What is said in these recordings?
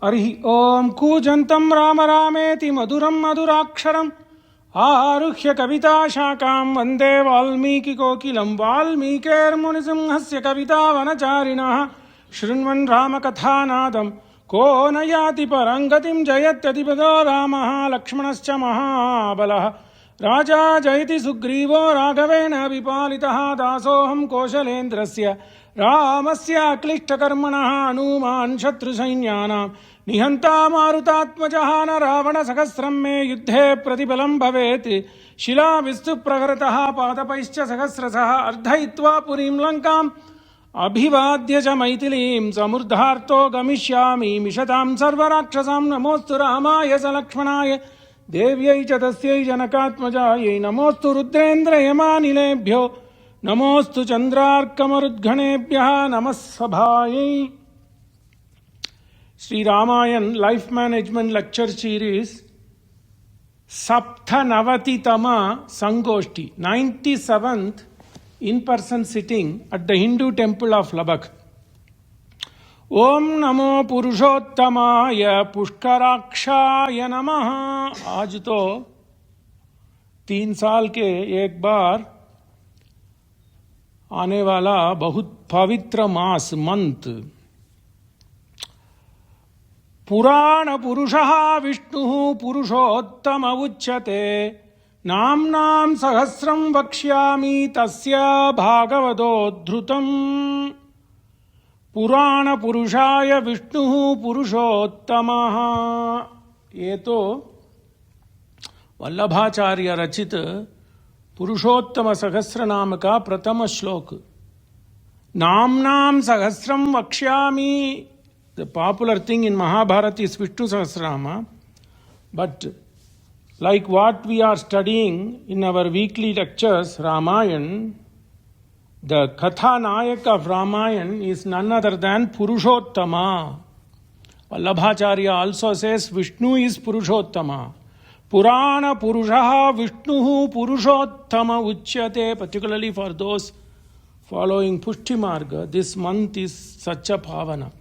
हरि ओम कूजन्तं राम रामेति मधुरं मधुराक्षरम् आरुह्य कविताशाखां वन्दे वाल्मीकिकोकिलं वाल्मीकिर्मुनिसिंहस्य कवितावनचारिणः शृण्वन् रामकथानादं को न याति परं गतिं जयत्यधिपतो रामः लक्ष्मणश्च महाबलः राजा जयति सुग्रीवो राघवेण विपालितः दासोऽहं कौशलेन्द्रस्य रामस्य अक्लिष्टकर्मणः हनूमान् शत्रुसैन्यानां निहन्ता मारुतात्मजः न रावणसहस्रं मे युद्धे प्रतिबलं भवेत् शिलाभिस्तु प्रहृतः पादपैश्च सहस्रशः अर्धयित्वा पुरीं लङ्काम् अभिवाद्य च मैथिलीं समृद्धार्तो गमिष्यामि मिषतां सर्वराक्षसां नमोऽस्तु रामाय स लक्ष्मणाय देव्यै च तस्यै जनकात्मजायै नमोऽस्तु रुद्रेन्द्रयमानिलेभ्यो नमोऽस्तु चंद्रार्कमरुद्गणेभ्यः नमः सभायै। Shri Ramayana life management lecture series सप्तनवतितम संगोष्ठी 97th in-person sitting at the Hindu temple of Labak. ओम नमो पुरुषोत्तमाय पुष्कराक्षाय नमः। आज तो 3 साल के एक बार आने वाला बहुत पवित्र मास मंथ पुराण पुरुषः विष्णुः पुरुषोत्तम उच्यते नाम्नां सहस्रं वक्ष्यामि तस्य भागवतोद्धृतम्। पुराण पुरुषाय विष्णुः पुरुषोत्तमः। ये तो वल्लभाचार्य रचित पुरुषोत्तम सहस्र नाम का प्रथम श्लोक। नाम्नां सहस्रम वक्ष्यामि। The popular thing in Mahabharata is Vishnu Sahasranama, but like what we are studying in our weekly lectures Ramayan, the Katha Nayak of Ramayan is none other than Purushottama. Vallabhacharya also says Vishnu is Purushottama. Purana Purushaha Vishnuhu Purushottama Uchyate. Particularly for those following Pushti Marga, this month is such a Pavana.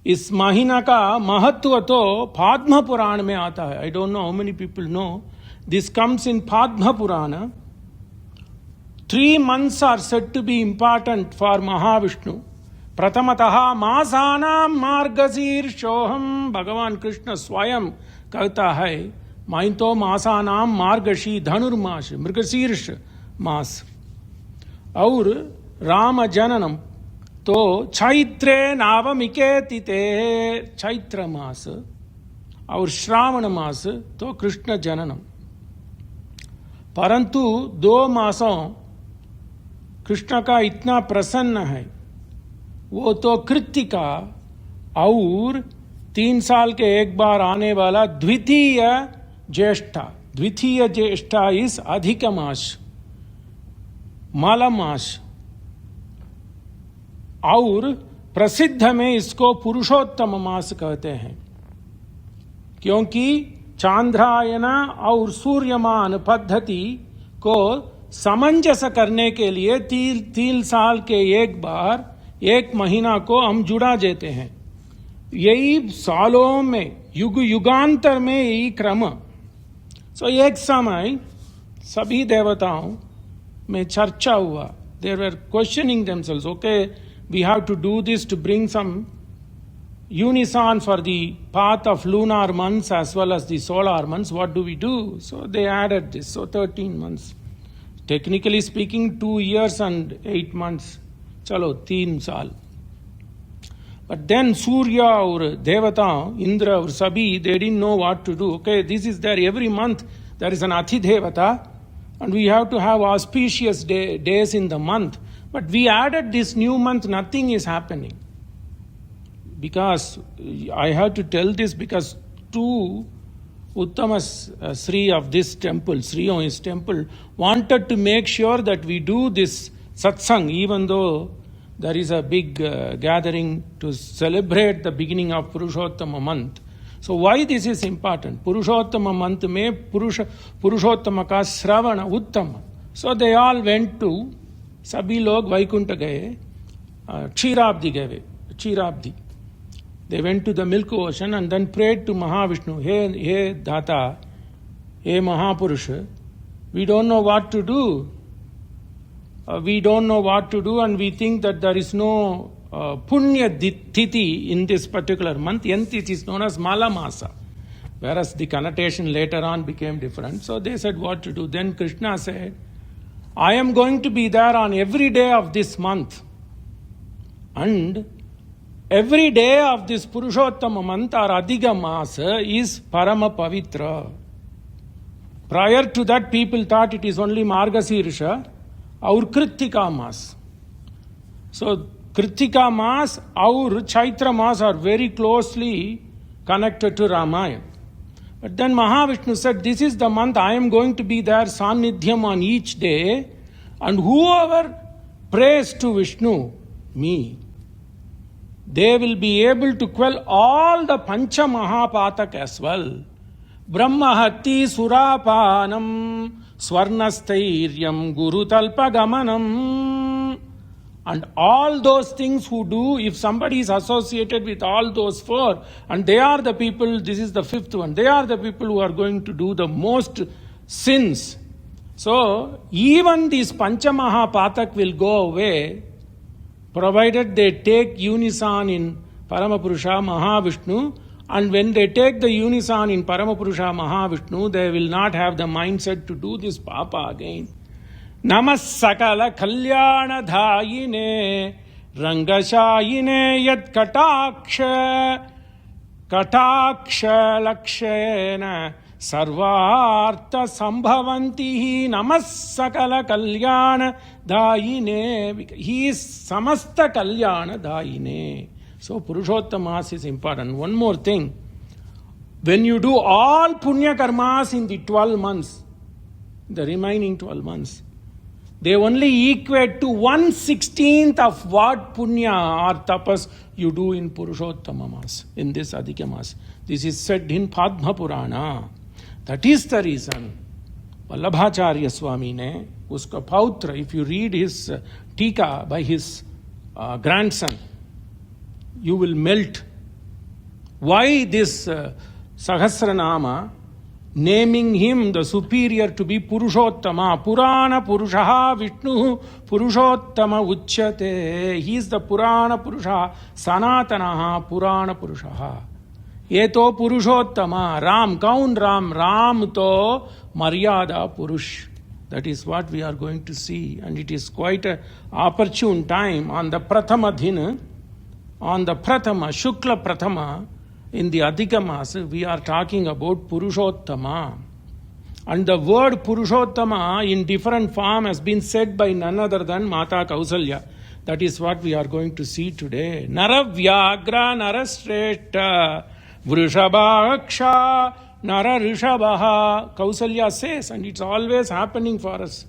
इस महीना का महत्व तो पद्म पुराण में आता है। I don't know how many people know this comes in Padma Purana. 3 months are said to be important for Mahavishnu. प्रथमतः मासानां मार्गशीर्षोऽहम्। भगवान कृष्ण स्वयं कहता है मैं तो मासानां मार्गशी धनुर्मास मृगशीर्ष मास। और राम जननम तो चैत्रे नावमिके तिथे चैत्र मास और श्रावण मास तो कृष्ण जननम। परंतु 2 मासों कृष्ण का इतना प्रसन्न है वो तो कृत्तिका और 3 साल के एक बार आने वाला द्वितीय ज्येष्ठा। द्वितीय ज्येष्ठा इस अधिक मास माला मास। और प्रसिद्ध में इसको पुरुषोत्तम मास कहते हैं क्योंकि चांद्रायन और सूर्यमान पद्धति को समंजस करने के लिए 3 साल के एक बार 1 महीना को हम जुड़ा देते हैं। यही सालों में युग युगांतर में यही क्रम। सो एक समय सभी देवताओं में चर्चा हुआ। They were questioning themselves. Okay, we have to do this to bring some unison for the path of lunar months as well as the solar months. What do we do? So they added this. So 13 months. Technically speaking, 2 years and 8 months. Chalo, 3 साल. But then Surya or Devata, Indra or Sabhi, they didn't know what to do. Okay, this is there every month. There is an Athi Devata and we have to have auspicious days in the month. But we added this new month, nothing is happening. Because I have to tell this because 2 Uttamas Sri of this temple, Sri on his temple, wanted to make sure that we do this satsang even though there is a big gathering to celebrate the beginning of Purushottama month. So why this is important? Purushottama month में पुरुषोत्तम का श्रवण उत्तम. So they all went to, सभी लोग वैकुंठ गए, क्षीराब्दी गए, क्षीराब्दी। They went to the milk ocean and then prayed to Mahavishnu, Hey Dhata, Hey Mahapurusha, we don't know what to do. We don't know what to do, and we think that there is no Punya Tithi in this particular month. It is known as Malamasa. Whereas the connotation later on became different. So they said what to do. Then Krishna said, I am going to be there on every day of this month. And every day of this Purushottama month or Adhiga Masa is Parama Pavitra. Prior to that, people thought it is only Margasirsha or Kritika Mas. So Kritika Mas or Chaitra Mas are very closely connected to Ramayana. But then Mahavishnu said, this is the month I am going to be there, Sannidhyam on each day, and whoever prays to Vishnu, me, they will be able to quell all the Pancha Mahapatak as well. Brahmahati Surapanam Swarnastairyam Guru Talpagamanam. And all those things who do, if somebody is associated with all those four, and they are the people, this is the fifth one, they are the people who are going to do the most sins. So, even these Panchamaha Patak will go away, provided they take unison in Paramapurusha Mahavishnu, and when they take the unison in Paramapurusha Mahavishnu, they will not have the mindset to do this Papa again. Namas Sakala Kalyana Dhayine Rangashayine Yat Kataksha Lakshena Sarvartha Sambhavanti Namas Sakala Kalyana Dhayine. He is Samasta Kalyana Dhayine. So Purushottamas is important. One more thing. When you do all Punya Karmas in the 12 months, the remaining 12 months, they only equate to 1/16 of what punya or tapas you do in Purushottama Mas, in this Adhika Mas. This is said in Padma Purana. That is the reason Vallabhacharya Swami ne, uska pautra, if you read his tika by his grandson, you will melt. Why this Sahasranama, naming him the superior to be Purushottama, Purana Purushaha Vishnu Purushottama Uchyate. He is the Purana Purusha, Sanatanaha Purana Purushaha. Yeto Purushottama, Ram, Kaun Ram, Ram to Maryada Purush. That is what we are going to see, and it is quite an opportune time on the Prathama Dhin, on the Prathama, Shukla Prathama, in the Adhika Masa, we are talking about Purushottama. And the word Purushottama in different form has been said by none other than Mata Kausalya. That is what we are going to see today. Naravyagra Narashreshta Vrishabhaksha Nara Rishabhaha. Kausalya says, and it's always happening for us.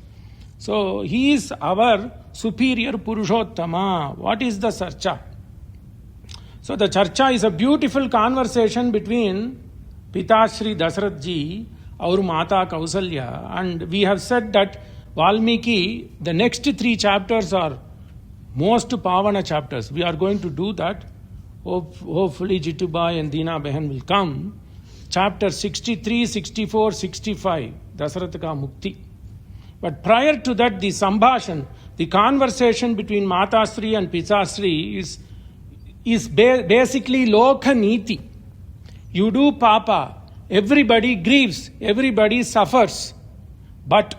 So he is our superior Purushottama. What is the Sarcha? So the Charcha is a beautiful conversation between Pitashri Dasarath ji और Mata Kausalya, and we have said that Valmiki, the next 3 chapters are most Pavana chapters. We are going to do that. Hopefully Jitubai and Dina Behan will come. Chapter 63, 64, 65, Dasarath ka Mukti. But prior to that, the Sambhashan, the conversation between Matasri and Pitashri is basically Loka Niti. You do Papa, everybody grieves, everybody suffers. But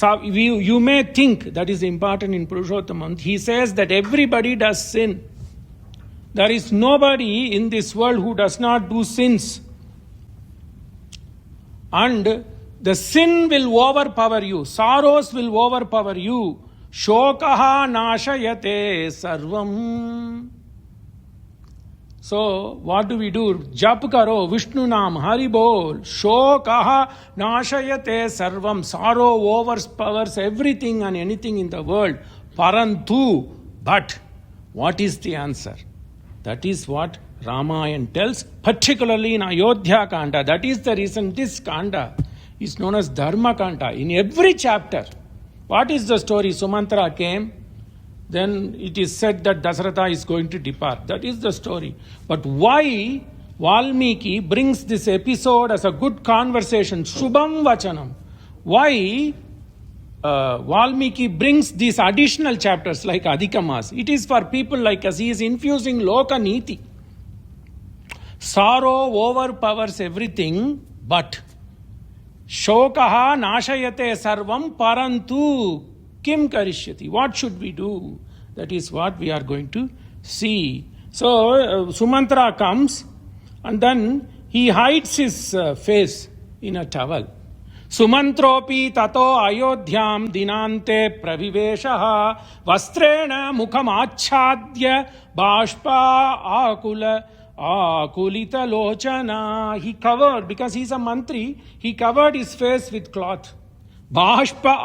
you may think, that is important in Purushottamam, he says that everybody does sin. There is nobody in this world who does not do sins. And the sin will overpower you, sorrows will overpower you. Shokaha nashayate sarvam. So, what do we do? Jap karo, Vishnu Naam, Hari Bol, Shokaha nashayate sarvam. Sorrow overpowers everything and anything in the world. Parantu. But, what is the answer? That is what Ramayana tells, particularly in Ayodhya Kanda. That is the reason this Kanda is known as Dharma Kanda. In every chapter, what is the story? Sumantra came, then it is said that Dasaratha is going to depart. That is the story. But why Valmiki brings this episode as a good conversation, Shubham Vachanam? Why Valmiki brings these additional chapters like Adhikamas? It is for people like us. He is infusing Loka Niti. Sorrow overpowers everything, but Shokaha nashayate sarvam parantu kim karishyati. What should we do? That is what we are going to see. So Sumantra comes and then he hides his face in a towel. Sumantropi tato ayodhyam dinante praviveshaha vastrena mukham achadya bashpa akula akulita lochana. He covered, because he's a mantri, he covered his face with cloth. Bashpa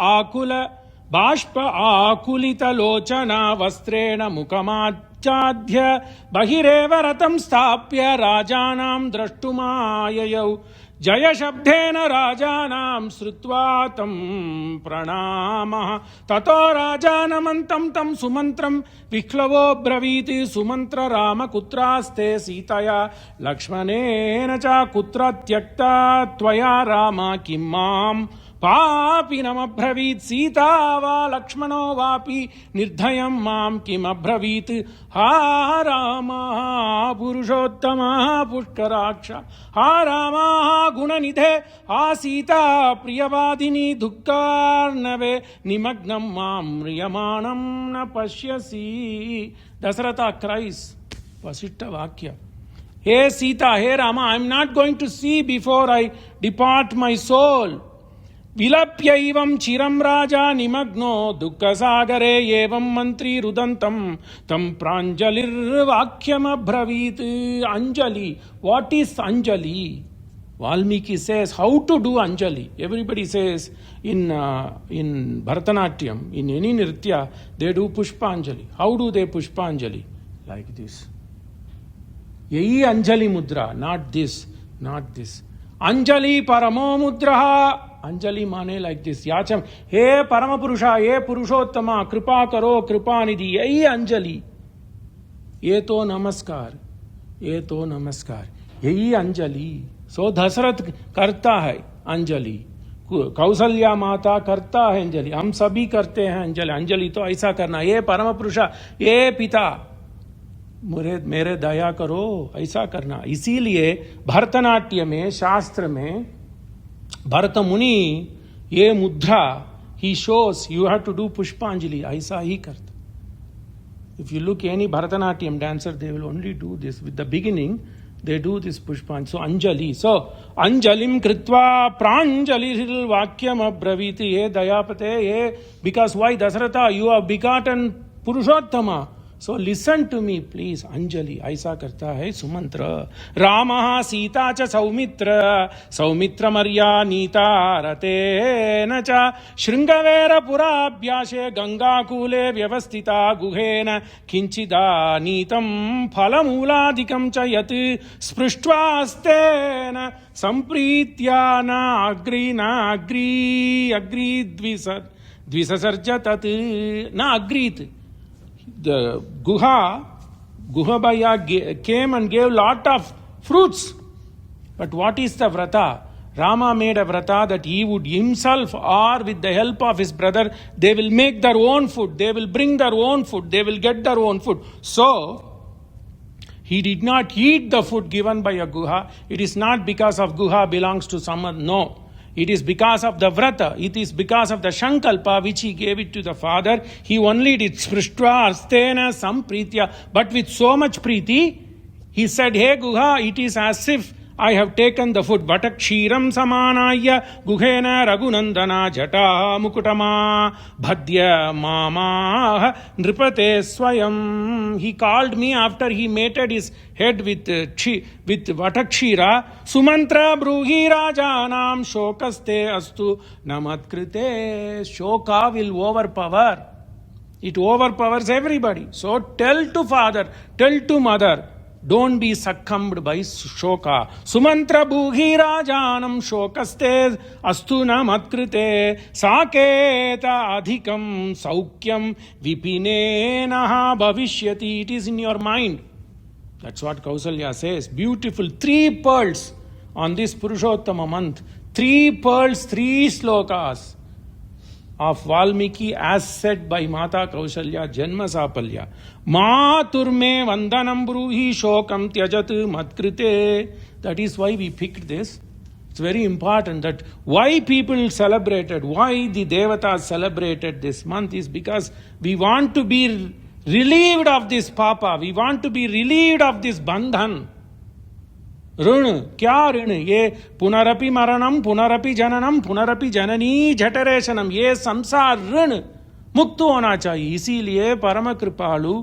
akulita lochana vastrena mukamachadhya bahireva ratam stapya rajanam drashtumayayau jaya shabdena rajanam srutva tam pranamah tato rajanamantam tam sumantram vikhlavo braviti sumantra rama kutraste sitaya lakshmanena cha kutra tyakta tvaya rama kimmam पापिनम अब्रवीत Sita वा लक्ष्मणो वापि निर्धयं मां किम अब्रवीत हा राम पुरुषोत्तम पुष्कराक्ष हा राम गुणनिधे हा सीता प्रियवादिनी दुःखार्णवे निमग्नं मां म्रियमाणं न पश्यसि. Dasharatha cries, Vasishtha Vakya. Hey Sita, hey Rama, I am not going to see before I depart my soul. विलप्यैवं चिरं राजा निमग्नो दुःखसागरे एवं मंत्री रुदन्तं तं प्राञ्जलिर्वाक्यमब्रवीत्. Anjali. What is Anjali? Valmiki says how to do Anjali. Everybody says in Bharatanatyam, in any nritya, they do Pushpanjali. How do they Pushpanjali? Like this. Yehi Anjali mudra, not this, not this. Anjali paramo mudraha. Anjali mane like this. Yacham, हे परम पुरुषा, हे पुरुषोत्तमा, कृपा करो कृपा निधि. यही अंजलि. ये तो नमस्कार, ये तो नमस्कार, यही अंजलि. सो दशरथ करता है अंजलि, कौशल्या माता करता है अंजलि, हम सभी करते हैं अंजलि. अंजलि तो ऐसा करना, ये परम पुरुषा, ये पिता मेरे दया करो, ऐसा करना. इसीलिए भरतनाट्य में, शास्त्र में भरत मुनि ये मुद्रा he shows you have to do Pushpanjali. ऐसा ही करता. If you look any Bharatanatyam dancer, they will only do this. With the beginning, they do this Pushpanjali. So Anjali. So Anjalim kritva pranjali vakyam abraviti. Ye dayapate, ye. Because why Dasaratha? You have begotten Purushottama. So listen to me, please. Anjali, ऐसा करता है सुमंत्र. रामः सीता च सौमित्र, सौमित्र मर्या नीता रतेन च शृंगवेर पुराभ्यासे गंगाकूले व्यवस्थिता गुहेन किंचिदा नीतं फलमूलादिकं च यत् स्पृष्ट्वास्तेन संप्रीत्या न agree द्विससर्ज तत् न अग्रीत. The Guhabaya came and gave lot of fruits. But what is the vrata? Rama made a vrata that he would himself or with the help of his brother, they will make their own food, they will bring their own food, they will get their own food. So, he did not eat the food given by a Guha. It is not because of Guha belongs to someone, no. It is because of the vrata. It is because of the Shankalpa which he gave it to the father. He only did Sprishtra Arstena Sampritya. But with so much priti, he said, hey Guha, it is as if I have taken the food. Vatakshiram samanaya guhena raghunandana jata mukutama bhadya mama nripate swayam. He called me after he mated his head with vatakshira. Sumantra bruhi rajanam shokaste astu namatkrite. Shoka will overpower. It overpowers everybody. So tell to father, tell to mother Don't be succumbed by shoka. Sumantra bhuhi rajanam shokaste astuna matkrite saketa adhikam saukyam vipinena bhavishyati. It is in your mind. That's what Kausalya says. Beautiful. 3 pearls on this Purushottama month. 3 pearls, 3 slokas of Valmiki as said by Mata Kausalya Janma Sapalya. Maturme vandanam bruhi shokam tyajat matkrite. That is why we picked this. It's very important that why people celebrated, why the Devatas celebrated this month is because we want to be relieved of this papa. We want to be relieved of this bandhan. ऋण क्या ऋण ये पुनरपि मरणम पुनरपि जननम पुनरपि जननी जठरेशनम ये संसार ऋण मुक्त होना चाहिए. इसीलिए परम कृपालु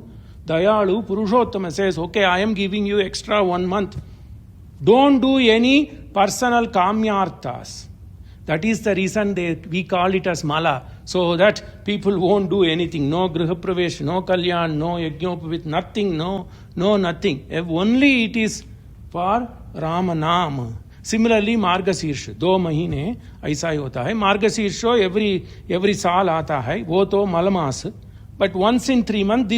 दयालु पुरुषोत्तम says, okay, I am giving you extra 1 month. Don't do any personal kamyarthas. That is the reason we call it as mala, so that people won't do anything. No griha pravesh, no kalyan, no yajnopavit, nothing, no nothing. Only it is for Ram नाम. Similarly मार्गशीर्ष 2 महीने ऐसा ही होता है. मार्गशीर्ष every साल आता है, वो तो Malmas. But once in 3 months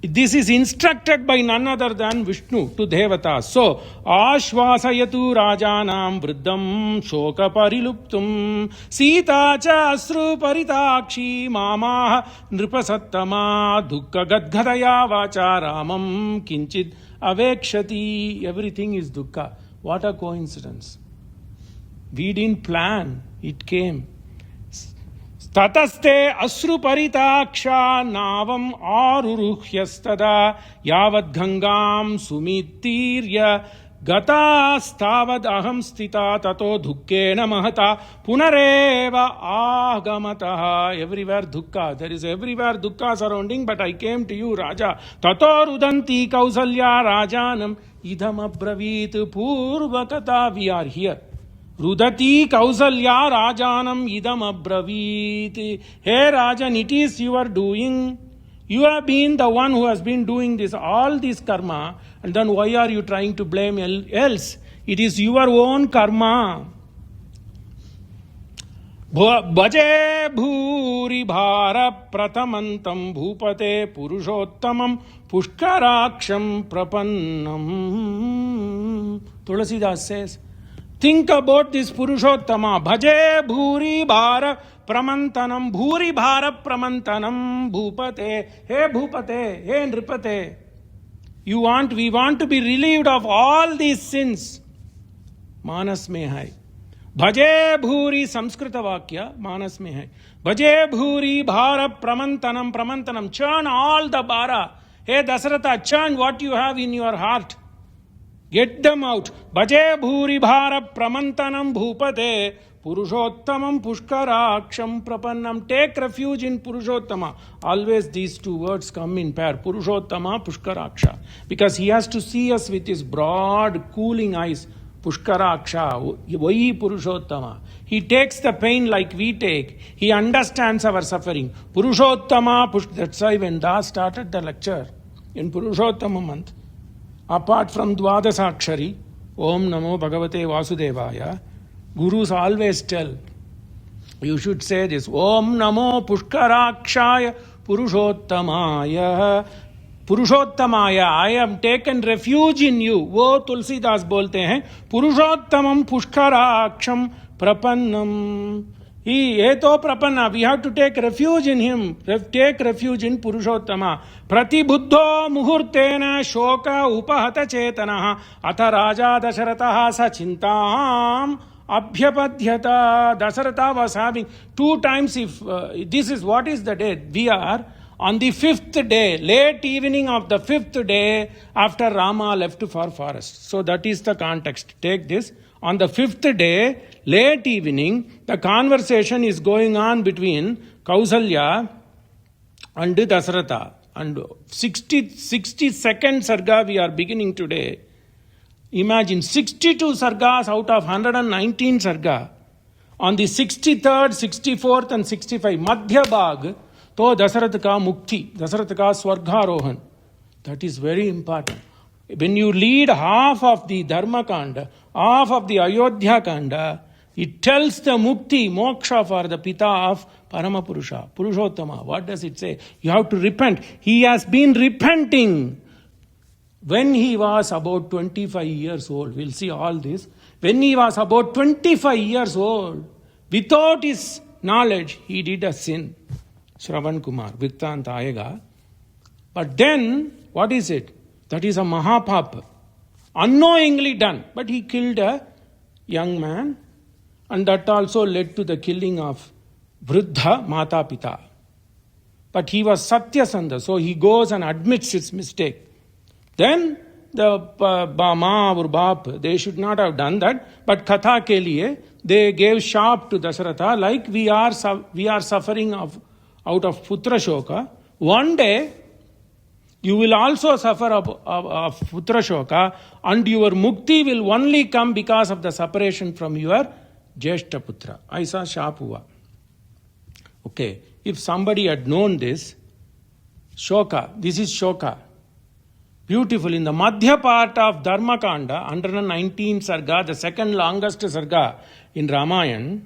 this is instructed by none other than Vishnu to Devatas. So Ashvasayatu Rajanam Vriddam Shoka Pariluptum Sita cha Asru Paritakshi Mama Nripasattama Dukkha Gadgadaya Vacha Ramam Kinchid Avekshati. Everything is dukkha. What a coincidence. We didn't plan. It came. Tataste asru paritaksha navam aruruhyastada yavad gangam sumitirya gata stavad aham stita tato dukkena mahata punareva agamataha. Everywhere dukkha. There is everywhere dukkha surrounding, but I came to you, Raja. Tato rudanti kausalya rajanam idham abravit purvakata. We are here. Rudati Kausalya Rajanam idam abravit. Hey Rajan, it is your doing. You have been the one who has been doing this, all this karma, and then why are you trying to blame else? It is your own karma. Bhaje bhuri bhara pratamantam bhupate purushottamam pushkaraksham prapannam. Tulasidas says, think about this Purushottama. Bhaje bhuri bhara pramantanam. Bhuri bhara pramantanam bhupate. Hey bhupate, hey nripate. We want to be relieved of all these sins. Manas mein hai. Bhaje bhuri Samskrita Vakya, Manas mein hai. Bhaje bhuri bhara pramantanam. Churn all the bhara. Hey Dasaratha, churn what you have in your heart. Get them out. Bhaje bhuri bhara pramantanam bhupate purushottamam pushkaraksham prapannam. Take refuge in Purushottama. Always these 2 words come in pair. Purushottama, pushkaraksha. Because he has to see us with his broad, cooling eyes. Pushkaraksha. Vai Purushottama. He takes the pain like we take. He understands our suffering. Purushottama. That's why when Das started the lecture in Purushottama month, apart from Dvadasakshari, Om Namo Bhagavate Vasudevaya, Gurus always tell, you should say this, Om Namo Pushkarakshaya Purushottamaya. Purushottamaya, I have taken refuge in you. वो तुलसीदास बोलते हैं, Purushottamam Pushkaraksham Prapannam. ये तो प्रपन्ना. We have to take refuge in him. Take refuge in Purushottama. Pratibuddho muhurtena shoka upahata chetana atha raja Dasharatha sachintam abhyapadhyata. Dasharatha was having 2 times. If this is what is the day? We are on the 5th day, late evening of the 5th day after Rama left for forest. So that is the context. Take this. On the 5th day, late evening, the conversation is going on between Kausalya and Dasaratha. And 62nd Sarga we are beginning today. Imagine 62 Sargas out of 119 Sarga. On the 63rd, 64th and 65, Madhya Bhag, to Dasaratha ka Mukti, Dasaratha ka Swargarohan. That is very important. When you read half of the Dharma Kanda, half of the Ayodhya Kanda, it tells the mukti, moksha for the pita of Paramapurusha, Purushottama. What does it say? You have to repent. He has been repenting when he was about 25 years old. We'll see all this. When he was about 25 years old, without his knowledge, he did a sin. Shravan Kumar, Vrittanta Ayega. But then, what is it? That is a Mahapapa. Unknowingly done. But he killed a young man. And that also led to the killing of Vruddha Mata Pita. But he was Satyasandha. So he goes and admits his mistake. Then the Ma or Bap, they should not have done that. But Katha ke liye, they gave sharp to Dasharatha, like we are suffering out of Putra Shoka. One day, you will also suffer of Putra Shoka, and your mukti will only come because of the separation from your Jeshta Putra. Aisa sharp hua. Okay, if somebody had known this, Shoka, this is Shoka. Beautiful. In the Madhya part of Dharmakanda, 119 Sarga, the second longest Sarga in Ramayana,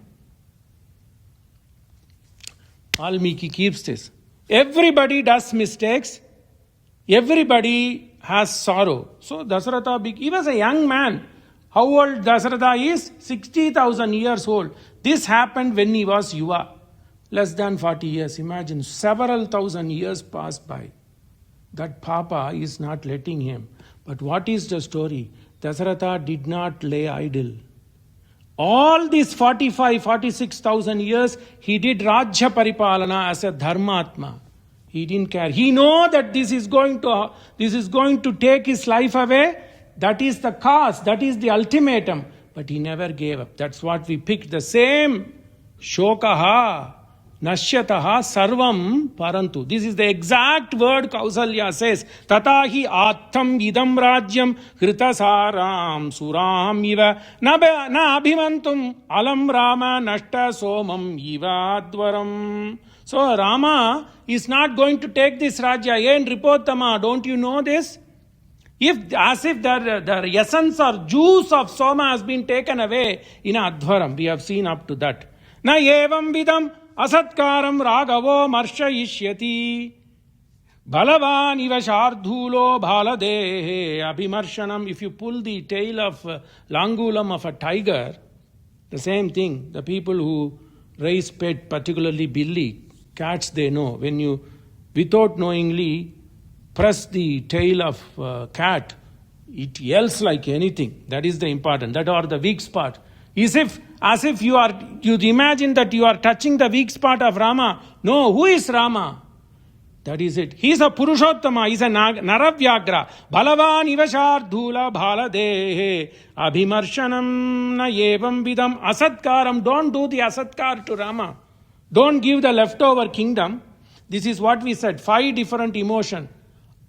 Valmiki keeps this. Everybody does mistakes. Everybody has sorrow. So Dasaratha, he was a young man. How old Dasaratha is? 60,000 years old. This happened when he was Yuva. Less than 40 years. Imagine, several thousand years passed by. That Papa is not letting him. But what is the story? Dasaratha did not lay idle. All these 46,000 years, he did Rajya Paripalana as a Dharmatma. He didn't care. He know that this is going to take his life away. That is the cause. That is the ultimatum. But he never gave up. That's what we picked. The same Shokaha, Nashyataha, Sarvam, Parantu. This is the exact word Kausalya says. Tatahi Attam Idam Rajyam Kritasaram Suram Iva Na Abhimantum Alam Rama Nashta Somam Iva Advaram. So Rama is not going to take this Rajya. Yen Ripottama, don't you know this? As if the essence or juice of Soma has been taken away in Advaram. We have seen up to that. Na evam vidam asatkaram ragavo marshayishyati balavan iva shardhulo bhaladehe abhimarshanam. If you pull the tail of langulam of a tiger, the same thing. The people who raise pet, particularly billy, cats, they know. When you, without knowingly, press the tail of cat, it yells like anything. That is the important. That are the weak spot. As if you imagine that you are touching the weak spot of Rama. No, who is Rama? That is it. He is a Purushottama. He is a Naravyagra. Balavan ivashardhula bhaladehe abhimarshanam na yevam vidam asatkaram. Don't do the asatkar to Rama. Don't give the leftover kingdom. This is what we said. 5 different emotions.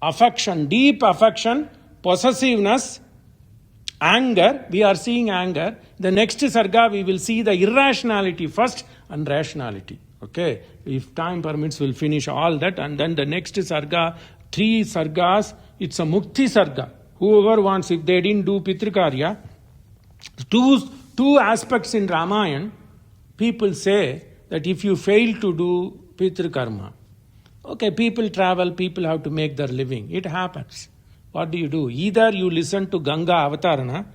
Affection, deep affection, possessiveness, anger. We are seeing anger. The next sarga we will see the irrationality first and rationality. Okay, if time permits, we'll finish all that. And then the next sarga, 3 sargas, it's a mukti sarga. Whoever wants, if they didn't do Pitrikarya, two aspects in Ramayana, people say that if you fail to do Pitrikarma, okay, people travel, people have to make their living. It happens. What do? Either you listen to Ganga Avatarana,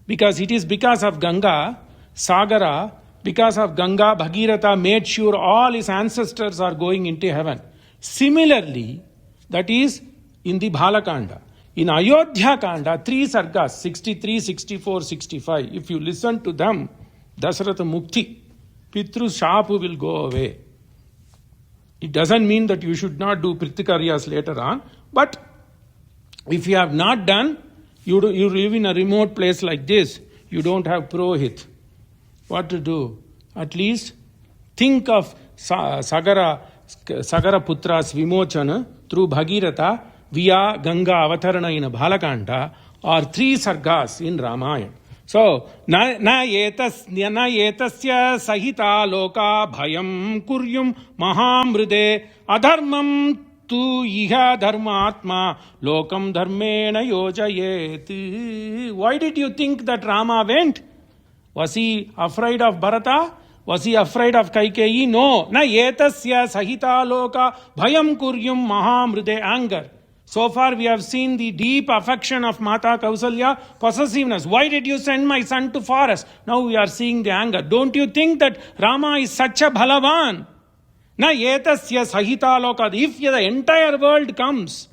because it is because of Ganga, Sagara, because of Ganga, Bhagirath made sure all his ancestors are going into heaven. Similarly, that is in the Bhalakanda. In Ayodhya Kanda, 3 sargas, 63, 64, 65. If you listen to them, Dasaratha Mukti, Pitru Shapu will go away. It doesn't mean that you should not do Pritikaryas later on, but if you have not done, you live in a remote place like this, you don't have Purohit. What to do? At least think of Sagara Putra's Vimochana through Bhagiratha via Ganga Avatarana in Bhalakanda, or 3 sargas in Ramayana. So, na etasya sahita loka bhayam kuryum mahamride adharmam tu iha dharmatma lokam dharmena yojayet. Why did you think that Rama went? Was he afraid of Bharata? Was he afraid of Kaikeyi? No. Na etasya sahita loka bhayam kuryum mahamrude. Anger. So far we have seen the deep affection of Mata Kausalya, possessiveness. Why did you send my son to forest? Now we are seeing the anger. Don't you think that Rama is such a bhalavan? Na etasya sahita loka. If the entire world comes,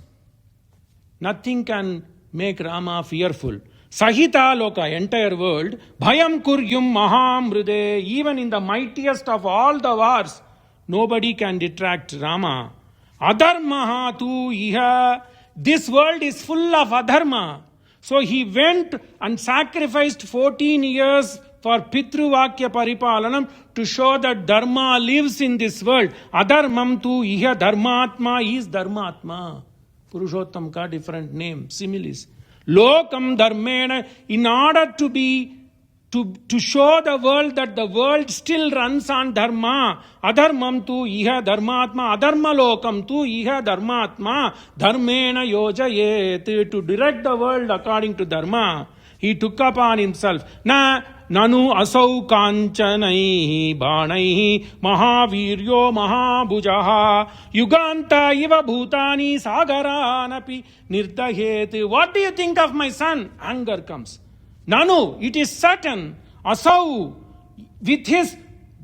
nothing can make Rama fearful. Sahita loka, entire world. Bhayam kuryum mahamrude. Even in the mightiest of all the wars, nobody can detract Rama. Adharmaha tu iha. This world is full of adharma. So he went and sacrificed 14 years for Pitruvakya Paripalanam to show that dharma lives in this world. Adharmam tu iha. Dharmatma is dharmatma. Purushottam ka different name, similes. Lokam dharmena, in order to be to show the world that the world still runs on dharma. Adharmam tu iha dharmatma. Adharma lokam tu iha dharmatma. Dharmena yojayet. To direct the world according to dharma, he took upon himself. Nanu asau kanchanaihi banaihi mahaviryo mahabujaha yuganta iva bhutani sagaranapi nirdahet. What do you think of my son? Anger comes. Nanu, it is certain. Asau, with his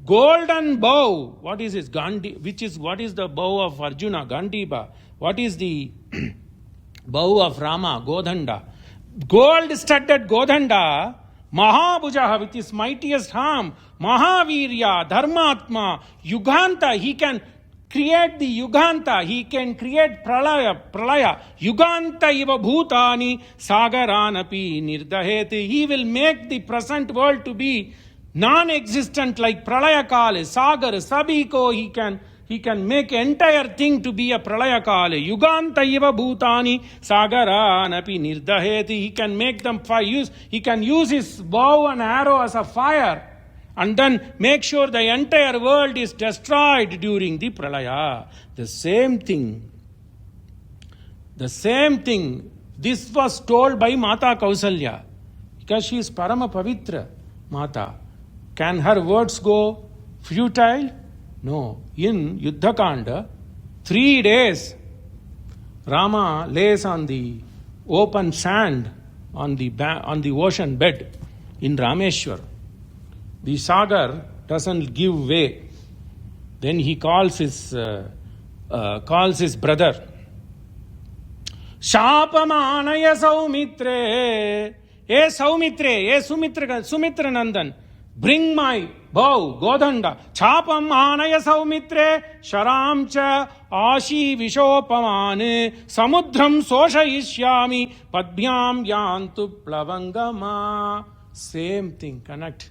golden bow. What is his Gandhi? What is the bow of Arjuna? Gandiba. What is the bow of Rama? Godhanda. Gold-studded Godhanda. Mahabhujaha, with his mightiest arm. Mahavirya, Dharmatma, Yuganta. He can create the Yuganta. He can create Pralaya. Yuganta iva bhutani sagaranapi nirdahet. He will make the present world to be non-existent like Pralaya Kale. Sagar, Sabiko, he can make entire thing to be a Pralaya Kale. Yuganta iva bhutani sagaranapi nirdahet. He can make them fire. He can use his bow and arrow as a fire. And then make sure the entire world is destroyed during the pralaya. The same thing. This was told by Mata Kausalya. Because she is Parama Pavitra Mata. Can her words go futile? No. In Yuddhakanda, 3 days, Rama lays on the open sand on the ocean bed in Rameshwar. The sagar doesn't give way. Then he calls his brother. Shapamanaya Saumitre. Sumitra Nandan. Bring my bow, Godhanda. Chapamanaya Saumitre. Sharamcha Ashi Vishopamane. Samudram Soshayishyami. Padbhyam Yantu Plavangama. Same thing, connect.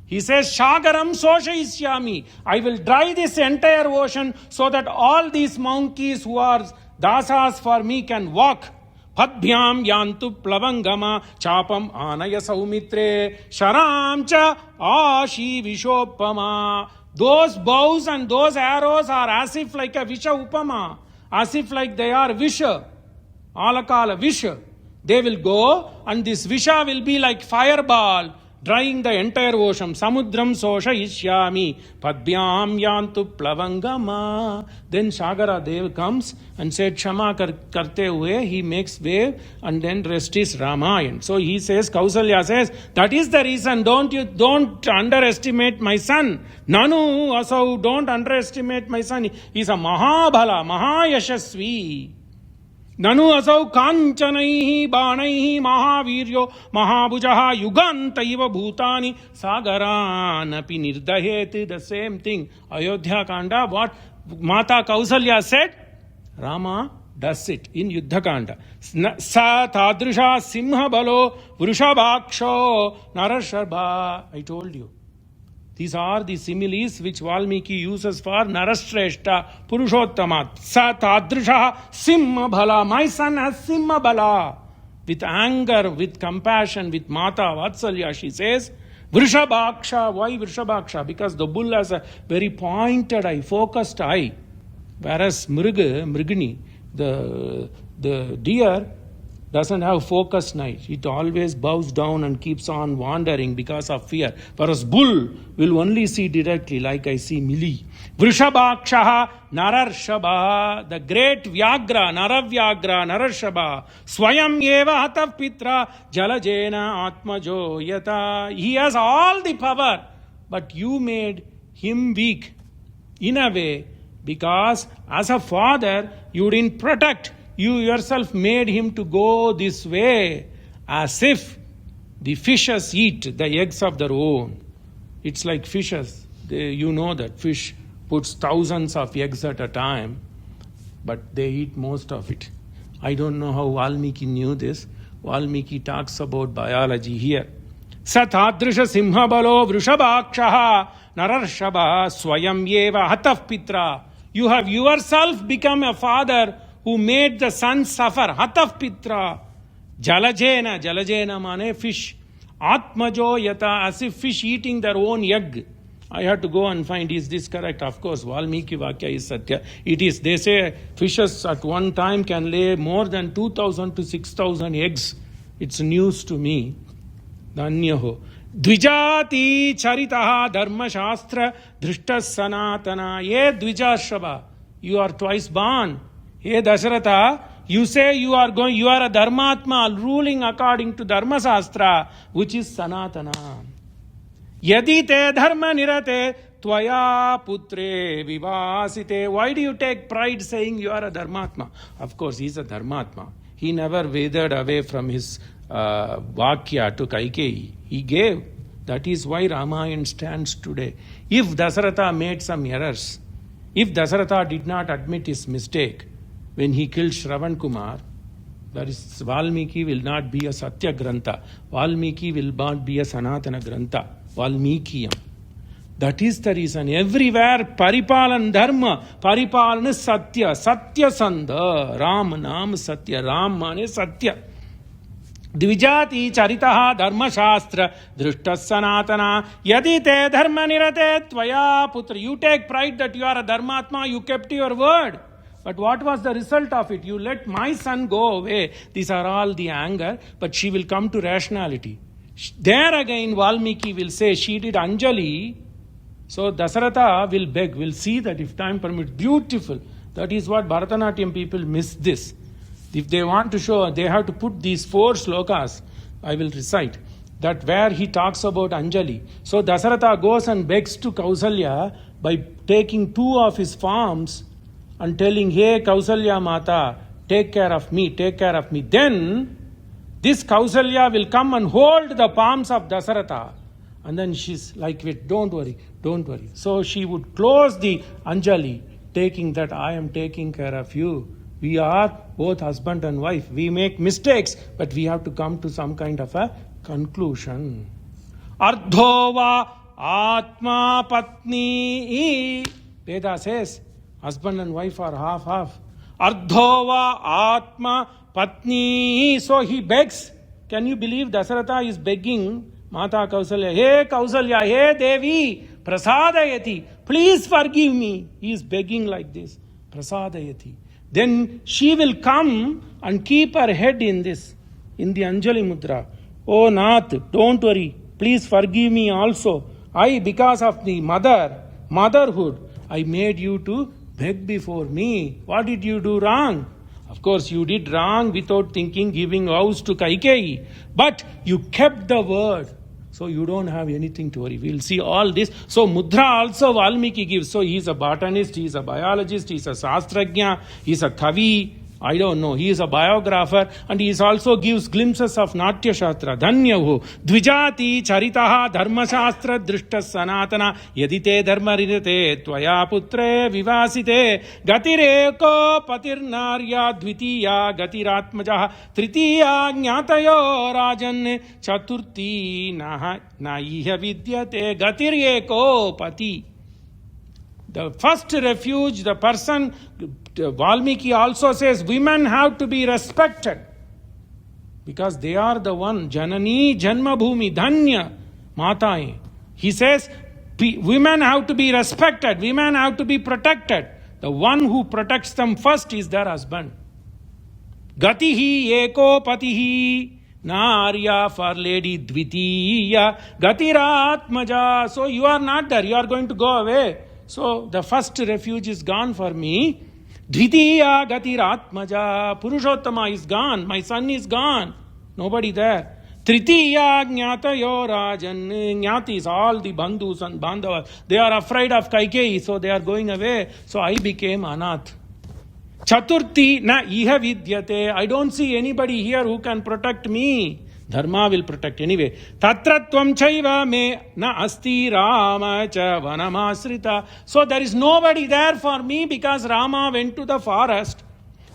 He says, Shagaram Soshayishyami. I will dry this entire ocean so that all these monkeys who are dasas for me can walk. Padbhyam yantu plavangama chapam anaya saumitre sharam cha ashi vishopama. Those bows and those arrows are as if like a visha upama. As if like they are visha. Alakala visha. They will go and this visha will be like fireball. Drying the entire ocean. Samudram Soshayishyami Padbhyam Yantu Plavangama. Then Shagara Dev comes and said, Kshama karte hue. He makes wave and then rest is Ramayan. So he says, Kausalya says, that is the reason. Don't underestimate my son. Nanu asau, don't underestimate my son. He's a Mahabhala, Mahayashasvi. Nanu asau kanchanaihi banaihi mahaviryo mahabhujaha yuganta iva bhutani sagaranapi nirdahet. The same thing. Ayodhya Kanda, what Mata Kausalya said, Rama does it in Yuddha Kanda. Sa tadrisha simha balo vrushabhaksho narashabha. I told you. These are the similes which Valmiki uses for Narashreshta Purushottama. Sa tadrisha simha bhala. My son has simha bhala. With anger, with compassion, with Mata Vatsalya, she says, Vrishabhaksha. Why Vrishabhaksha? Because the bull has a very pointed eye, focused eye. Whereas Mrigini, the deer doesn't have focused night. It always bows down and keeps on wandering because of fear. Whereas bull will only see directly, like I see Mili. Vrishabhakshaha Nararshaba, the great Vyagra, Naravyagra, Nararshaba, Swayam Eva Hatav Pitra, Jalajena Atmajo Yata. He has all the power, but you made him weak in a way because as a father you didn't protect. You yourself made him to go this way as if the fishes eat the eggs of their own. It's like fishes. You know that fish puts thousands of eggs at a time, but they eat most of it. I don't know how Valmiki knew this. Valmiki talks about biology here. Satadrisha simhabalo vrishabhakshaha nararshaba swayam yeva hataf pitra. You have yourself become a father who made the son suffer. Hatav pitra. Jalajena mane fish. Atmajo yata, as if fish eating their own egg. I had to go and find, is this correct? Of course, Valmiki Vakya is Satya. It is. They say fishes at one time can lay more than 2,000 to 6,000 eggs. It's news to me. Danyaho. Dvijati charitaha dharma shastra drishta sanatana. Ye Dvijashava. You are twice born. Hey Dasharatha, you say you are a Dharmatma ruling according to Dharma Shastra, which is Sanatana. Yadi te dharma nirate tvaya putre vivasite. Why do you take pride saying you are a Dharmatma? Of course, he is a Dharmatma. He never wavered away from his Vakya to Kaikeyi. He gave. That is why Ramayana stands today. If Dasaratha made some errors, if Dasaratha did not admit his mistake, when he killed Shravan Kumar, that is, Valmiki will not be a Satya Grantha. Valmiki will not be a Sanatana Grantha. Valmikiyam. That is the reason. Everywhere Paripalan Dharma, Paripalan Satya, Satya Sandha, Ram Nam Satya, Ram Mane Satya. Dvijati charitaha dharma shastra drishta sanatana yadi te dharma nirate tvaya putra. You take pride that you are a Dharmatma, you kept your word. But what was the result of it? You let my son go away. These are all the anger, but she will come to rationality. There again Valmiki will say, she did Anjali. So Dasaratha will beg, will see that if time permits. Beautiful. That is what Bharatanatyam people miss this. If they want to show, they have to put these 4 slokas, I will recite, that where he talks about Anjali. So Dasaratha goes and begs to Kausalya by taking 2 of his farms and telling, hey Kausalya Mata, take care of me, take care of me. Then this Kausalya will come and hold the palms of Dasaratha. And then she's like, wait, don't worry, don't worry. So she would close the Anjali, taking that I am taking care of you. We are both husband and wife. We make mistakes, but we have to come to some kind of a conclusion. Ardhova Atma Patni. Veda says, husband and wife are half-half. Ardhova Atma Patni. So he begs. Can you believe Dasaratha is begging Mata Kausalya, hey Kausalya, hey Devi, Prasadayati, please forgive me. He is begging like this. Prasadayati. Then she will come and keep her head in this, in the Anjali Mudra. Oh Nath, don't worry. Please forgive me also. Because of the motherhood, I made you to beg before me. What did you do wrong? Of course, you did wrong without thinking, giving vows to Kaikeyi. But you kept the word. So you don't have anything to worry. We'll see all this. So Mudra also Valmiki gives. So he's a botanist, he's a biologist, he's a Sastrajna, he's a Kavi. I don't know. He is a biographer and he also gives glimpses of Natya Shastra. Dhanyahu. Dvijati charitaha dharma shastra drishta sanatana yadite dharma rinate tvaya putre vivasite gatireko patirnarya dvitiya gatiratmajaha tritiya jnatayo rajan chaturti naiha vidyate gatireko pati. The first refuge, the person, Valmiki also says, women have to be respected. Because they are the one, Janani Janmabhumi Dhanya Mataye. He says, women have to be respected, women have to be protected. the one who protects them first is their husband. Gatihi eko patihi. Narya for lady dvitiya gatiratmaja. So you are not there, you are going to go away. So the first refuge is gone for me. Dvitiya gatiratmaja. Purushottama is gone, my son is gone, nobody there. Tritiya jnatayo rajan. Jnatis, all the bandhus and bandhavas, they are afraid of Kaikeyi, so they are going away. So I became anath. Chaturthi na iha vidyate. I don't see anybody here who can protect me. Dharma will protect anyway. Tatratvam chaiva me na asti Rama cha vanamasrita. So there is nobody there for me because Rama went to the forest.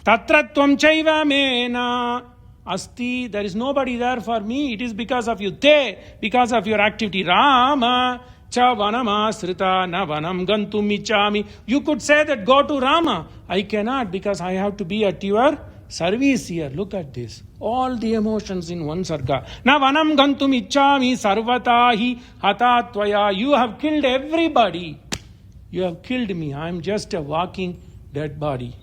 Tatratvam chaiva me na asti. There is nobody there for me. It is because of you. Te, because of your activity. Rama cha vanamasrita na vanam gantum ichami. You could say that go to Rama. I cannot because I have to be at your service here. Look at this. All the emotions in one sarga. Na vanam gantum ichami sarvatahi hatatvaya. You have killed everybody. You have killed me. I am just a walking dead body.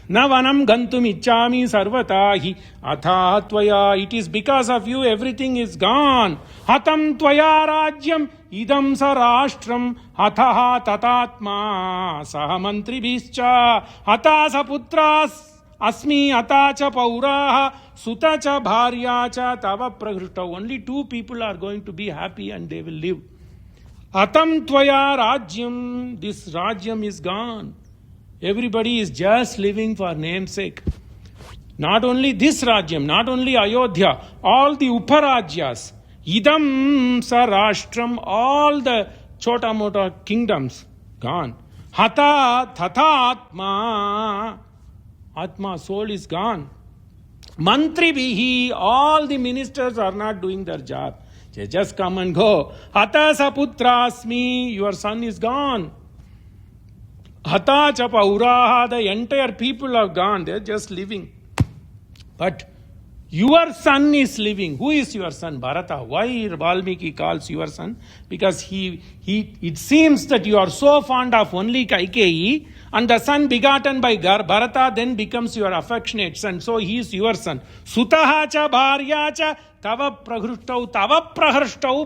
Na vanam gantum ichami sarvatahi athatvaya. It is because of you everything is gone. Hatam tvaya rajyam idam sarashtram hataha tatatma saha mantribhischa hata saputras asmi hata cha pauraha suta cha bharya cha tava prahrishta. Only 2 people are going to be happy and they will live. Atam tvaya rajyam. This rajyam is gone. Everybody is just living for namesake. Not only this Rajyam, not only Ayodhya, all the Uparajyas, Idam Sarashtram, all the Chota Mota kingdoms, gone. Hata Tata Atma, Atma, soul is gone. Mantribihi, all the ministers are not doing their job. They just come and go. Hata Saputrasmi, your son is gone. Hata cha pauraha, the entire people are gone, they are just living. But your son is living. Who is your son? Bharata. Why Valmiki calls your son? Because it seems that you are so fond of only Kaikeyi, and the son begotten by Bharata then becomes your affectionate son. So he is your son. Sutaha cha bharya cha tava praharshtau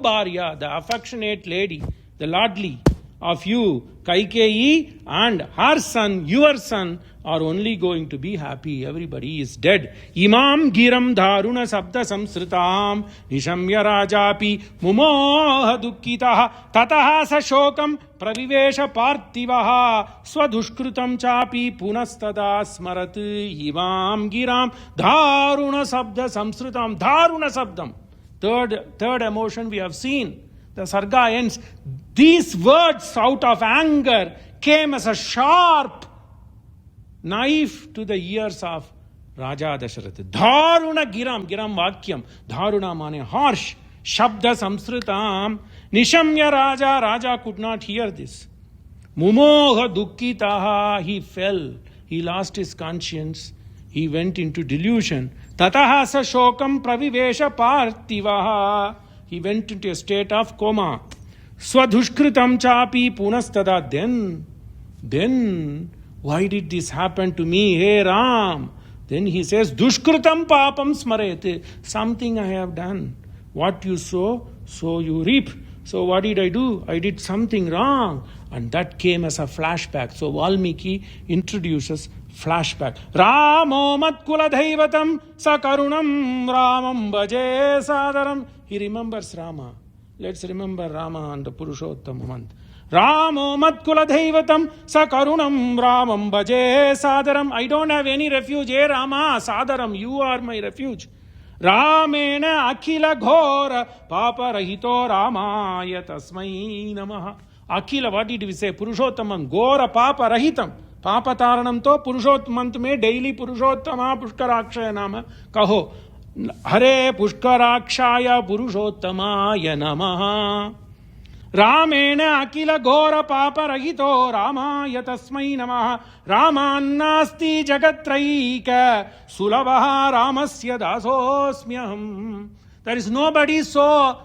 bharya. The affectionate lady, the lordly of you, Kaikeyi, and her son, your son, are only going to be happy. Everybody is dead. Imam giram dharuna sabda samsritam nishamya rajapi mumoha dukkitaha tataha sa shokam pravivesha parthivaha swadushkrutam chapi punastada smarat. Imam giram dharuna sabda samsritam. Dharuna sabdam. Third emotion we have seen. The sarga ends. These words out of anger came as a sharp knife to the ears of Raja Dasharatha. Dharuna giram, giram vakyam. Dharuna mane harsh. Shabda samsritam. Nishamya Raja could not hear this. Mumoha dukkitaha. He fell. He lost his conscience. He went into delusion. Tataha sa shokam pravivesha parthivaha. He went into a state of coma. Swadushkritam chapi punastada. Then, why did this happen to me? Hey Ram. Then he says, Dushkritam papam smarete. Something I have done. What you sow, so you reap. So what did I do? I did something wrong. And that came as a flashback. So Valmiki introduces flashback. Ramo matkula dhaivatam sakarunam ramam bhaje sadaram. He remembers Rama. Let's remember Rama and the Purushottama month. Ramo matkula dhaivatam sakarunam ramam bhaje sadaram. I don't have any refuge. Hey Rama, sadaram, you are my refuge. Ramena akhila ghora papa rahito ramaya tasmai namaha. Akhila, what did we say? Purushottamam, Gora Papa Rahitam. Papa Taranam to Purushottamant me daily Purushottama Pushkarakshaya Nama Kaho. Hare Pushkarakshaya Purushottamaya Namaha. Ramena Akila Gora Papa Rahito Ramaya Tasmai Namaha. Ramannasti Jagatraika Sulabha Ramasya Dasosmyaham. There is nobody so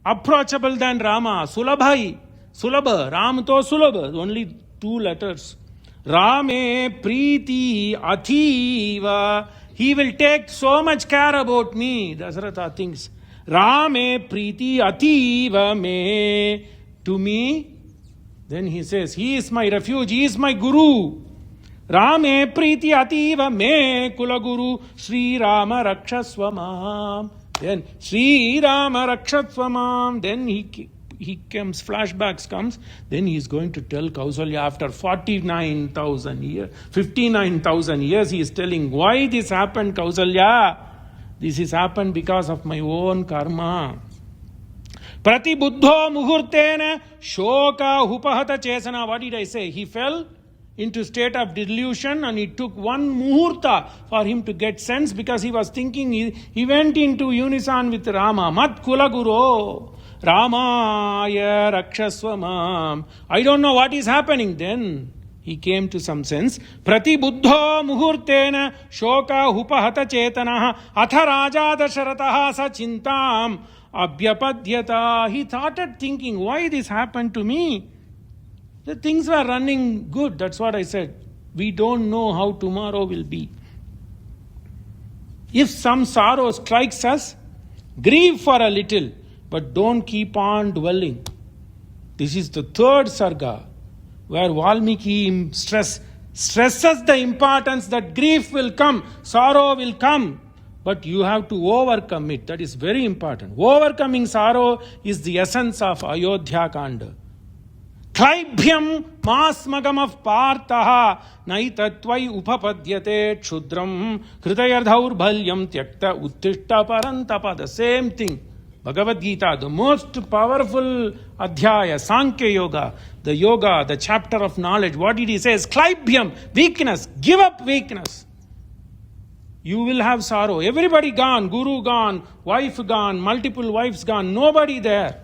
approachable than Rama. Sulabhai. Sulabha, Ram to Sulabha, only 2 letters. Rame Preeti Athiva. He will take so much care about me. Dasaratha thinks. Rame Preeti Athiva me. To me. Then he says, he is my refuge, he is my guru. Rame Preeti Ativa me Kulaguru Sri Rama Rakshaswamam. Then Sri Rama Rakshaswamam. Then he comes, flashbacks comes. Then he is going to tell Kausalya after 49,000 years, 59,000 years, he is telling why this happened, Kausalya. This has happened because of my own karma. Pratibuddho muhurtena shoka upahata chesana. What did I say? He fell into state of delusion and it took one muhurta for him to get sense because he was thinking, he went into unison with Rama. Mat kulaguro Ramaya Rakshaswamam. I don't know what is happening. Then he came to some sense. Pratibuddho muhurtena shoka upahata chetana atha raja dasharataha sa chintam abhyapadyata. He started thinking, why this happened to me? The things were running good. That's what I said. We don't know how tomorrow will be. If some sorrow strikes us, grieve for a little, but don't keep on dwelling. This is the third sarga, where Valmiki stresses the importance that grief will come, sorrow will come, but you have to overcome it. That is very important. Overcoming sorrow is the essence of Ayodhya Kanda. Klaibhyam masmagamav partha naitatvai upapadyate kshudram kritayardhaurbhalyam tyakta uttishta parantapa. The same thing. Bhagavad Gita, the most powerful adhyaya, Sankhya Yoga, the chapter of knowledge. What did he say? Klaibhyam, weakness. Give up weakness. You will have sorrow. Everybody gone, guru gone, wife gone, multiple wives gone, nobody there.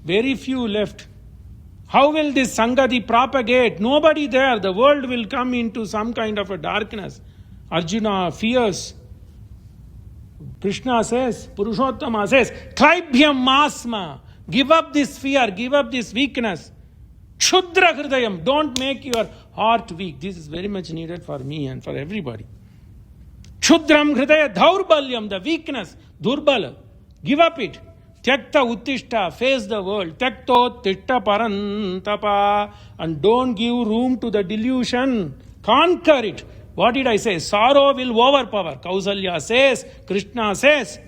Very few left. How will this Sangati propagate? Nobody there. The world will come into some kind of a darkness. Arjuna fears. Krishna says, Purushottama says, Klaibhyam masma. Give up this fear, give up this weakness. Kshudra hridayam. Don't make your heart weak. This is very much needed for me and for everybody. Kshudram hridaya dhaurbalyam. The weakness. Durbala. Give up it. Tyakta uttishta, face the world. Tyakto tishta parantapa. And don't give room to the delusion. Conquer it. What did I say? Sorrow will overpower. Kausalya says, Krishna says.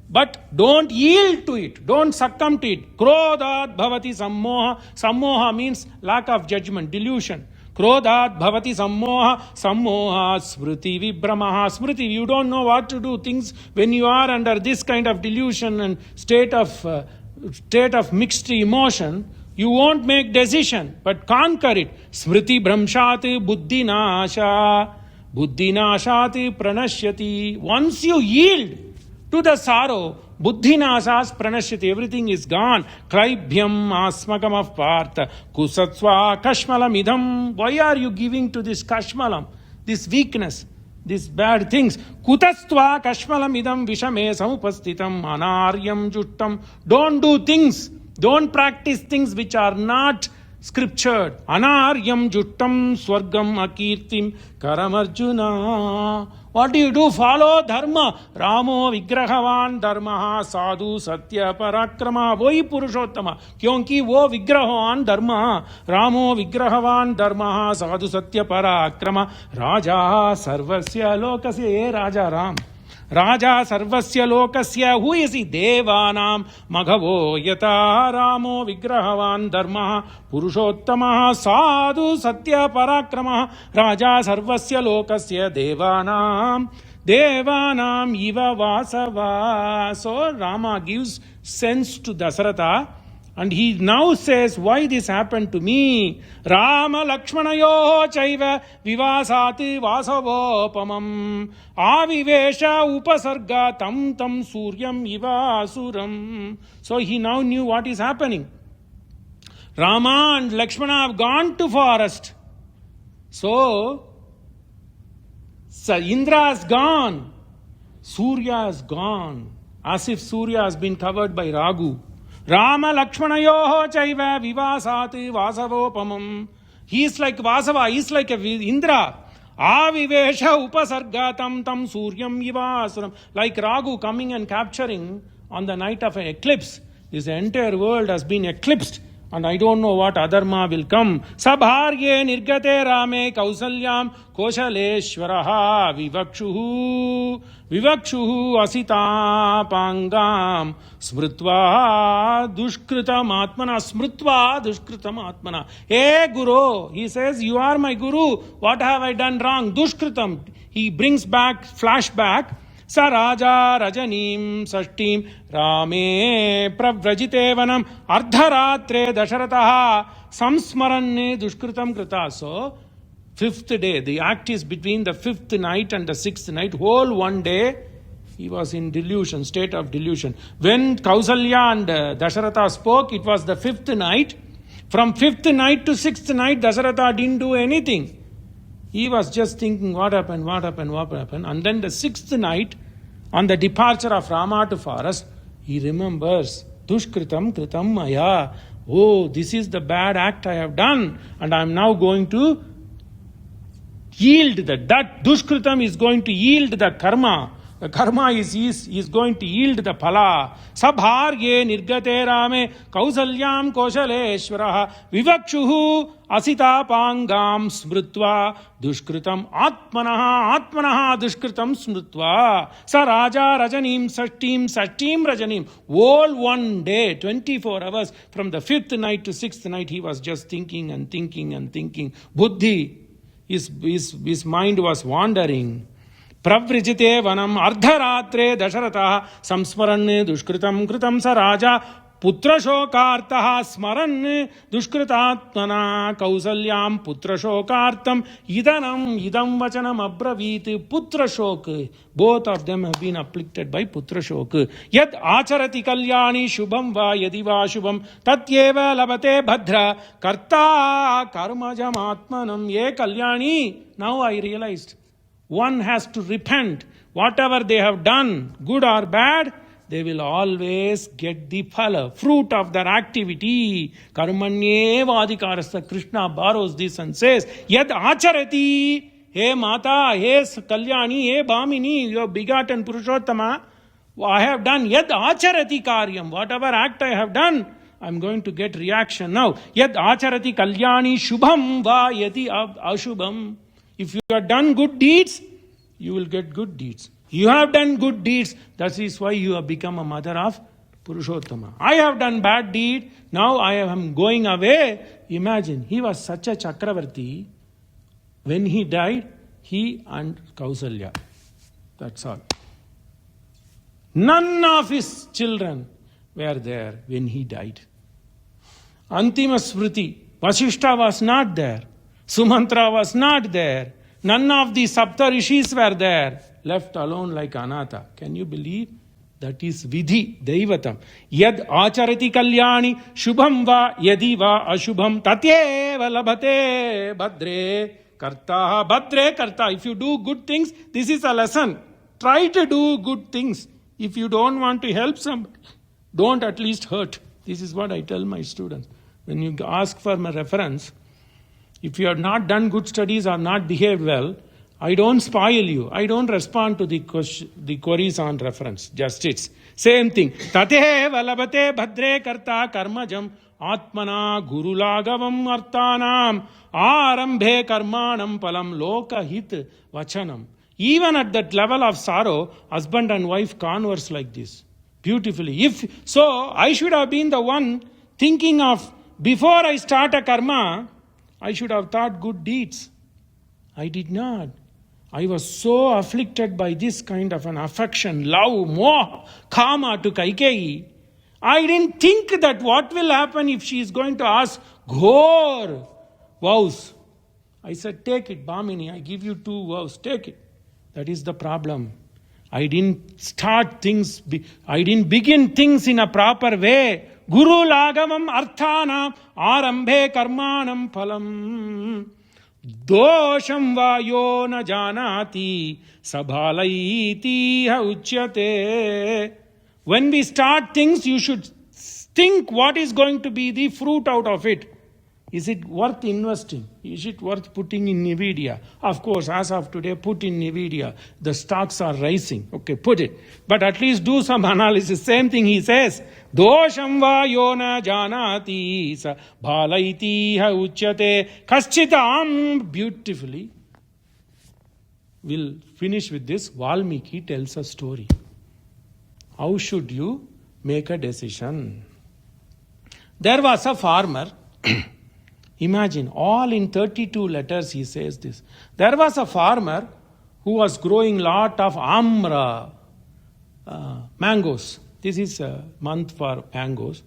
But don't yield to it. Don't succumb to it. Krodhat bhavati sammoha. Sammoha means lack of judgment, delusion. Krodhat bhavati sammoha. Sammoha smriti vibramaha. Smriti, you don't know what to do. Things when you are under this kind of delusion and state of mixed emotion, you won't make decision, but conquer it. Smriti bhramshat buddhi nasha. Buddhi nashati pranashyati. Once you yield to the sorrow, buddhi nashas pranashyati. Everything is gone. Klaibhyam asmakam partha kusatsva kashmalam idam. Why are you giving to this kashmalam, this weakness, these bad things? Kutastva kashmalam idam vishame samupastitam anaryam juttam. Don't do things, don't practice things which are not scriptured. Anaryam juttam swargam akirtim karamarjuna. What do you do? Follow dharma. Ramo vigrahavan dharmaha sadhu satya parakrama. Wohi Purushottama. Kyonki wo vigrahavan dharma. Ramo vigrahavan dharmaha sadhu satya parakrama. Raja sarvasya lokasya. Raja Ram. Raja sarvasya lokasya. Who is he? Devanam maghavo yata ramo vigrahavan dharma purushottama sadhu satya parakrama. Raja sarvasya lokasya devanam iva vasava. So Rama gives sense to Dasaratha. And he now says, why this happened to me? Rama Lakshmanayo chaiva vivasati vasavopamam avivesha upasarga tam suryam iva asuram. So he now knew what is happening. Rama and Lakshmana have gone to forest. So Indra is gone. Surya is gone. As if Surya has been covered by Raghu. Rama Lakshmanayoho chaiva vivasati vasavopamam. He is like Vasava, he is like a Indra. Avivesha upasargatam tam suryam ivasuram. Like Raghu coming and capturing on the night of an eclipse. This entire world has been eclipsed. And I don't know what adharma will come. Sabharye nirgate rame kausalyam koshaleshwaraha vivakshuhu asita pangam smrutva dushkritam atmana. Hey Guru, he says, you are my Guru. What have I done wrong? Dushkritam. He brings back, flashback. स राजा रजनीं षष्ठीं रामे प्रव्रजिते वनम् अर्धरात्रे दशरथः संस्मरन् दुष्कृतं कृता. So, fifth day, the act is between the fifth night and the sixth night. Whole one day, he was in delusion, state of delusion. When Kausalya and Dasharatha spoke, it was the fifth night. From fifth night to sixth night, Dasharatha didn't do anything. He was just thinking, what happened. And then the sixth night, on the departure of Rama to forest, he remembers, Dushkritam kritam maya. Oh, this is the bad act I have done. And I am now going to yield that Dushkritam is going to yield the karma. The karma is going to yield the phala. Sabharye nirgate rame kausalyam koshaleshwaraha vivakshuhu asita pangam smrutva dushkritam atmanaha dushkritam smrutva. Sa raja rajanim sashtim rajanim. All one day, 24 hours, from the fifth night to sixth night, he was just thinking and thinking. Buddhi, his mind was wandering. प्रव्रजिते वनम अर्धरात्रे दशरथः संस्मरन् दुष्कृतं कृतं स राजा पुत्रशोकार्तः स्मरन् दुष्कृतात्मना कौसल्यां पुत्रशोकार्तम् idam vachanam abravit. Putrashok, both of them have been afflicted by putrashok. Yad acharati kalyani shubham va yadi va shubham tatyeva labate bhadra karta karmajam atmanam. Ye kalyani, now I realized, one has to repent. Whatever they have done, good or bad, they will always get the phala, fruit of their activity. Karmanyeva adhikarastha. Krishna borrows this and says, Yad acharati, hey Mata, hey Kalyani, hey Bhamini, you have begotten Purushottama. I have done Yad acharati karyam. Whatever act I have done, I am going to get reaction now. Yad acharati kalyani shubham va yati ashubham. If you have done good deeds, you will get good deeds. You have done good deeds, that is why you have become a mother of Purushottama. I have done bad deed, now I am going away. Imagine, he was such a Chakravarti. When he died, he and Kausalya. That's all. None of his children were there when he died. Antima Smriti, Vasishta was not there. Sumantra was not there. None of the Sapta Rishis were there. Left alone like Anatha. Can you believe? That is Vidhi, Daivatam. Yad acharati kalyani shubham va yadi va ashubham tatyeva labhate bhadre karta. If you do good things, this is a lesson. Try to do good things. If you don't want to help somebody, don't at least hurt. This is what I tell my students. When you ask for my reference, if you have not done good studies or not behaved well, I don't spoil you. I don't respond to the queries on reference. Just it's same thing. Tate valabate bhadre karta karmajam atmana gurulagavam artanam arambhe karmanam palam lokahit vachanam. Even at that level of sorrow, husband and wife converse like this beautifully. If so, I should have been the one thinking of, before I start a karma, I should have thought good deeds. I did not. I was so afflicted by this kind of an affection, love, moha, kama to Kaikeyi. I didn't think that what will happen if she is going to ask ghor vows. I said, take it, Bhamini, I give you 2 vows, take it. That is the problem. I didn't begin things in a proper way. Guru lagavam arthanam arambhe karmanam phalam dosham vayo na janati sabhalaiti uchyate. When we start things, you should think what is going to be the fruit out of it. Is it worth investing? Is it worth putting in Nvidia? Of course, as of today, put in Nvidia. The stocks are rising. Okay, put it. But at least do some analysis. Same thing he says. Dosham va yona janati sa bhalaiti ha uchyate kaschitam. Beautifully. We'll finish with this. Valmiki tells a story. How should you make a decision? There was a farmer. Imagine, all in 32 letters he says this. There was a farmer who was growing lot of amra, mangoes. This is a month for mangoes.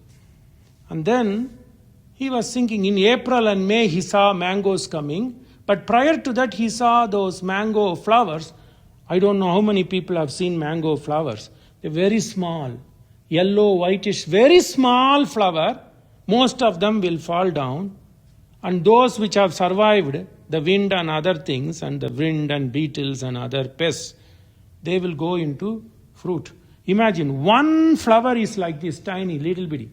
And then he was thinking, in April and May he saw mangoes coming. But prior to that he saw those mango flowers. I don't know how many people have seen mango flowers. They're very small, yellow, whitish, very small flower. Most of them will fall down. And those which have survived the wind and other things, and the wind and beetles and other pests, they will go into fruit. Imagine, one flower is like this, tiny, little bitty.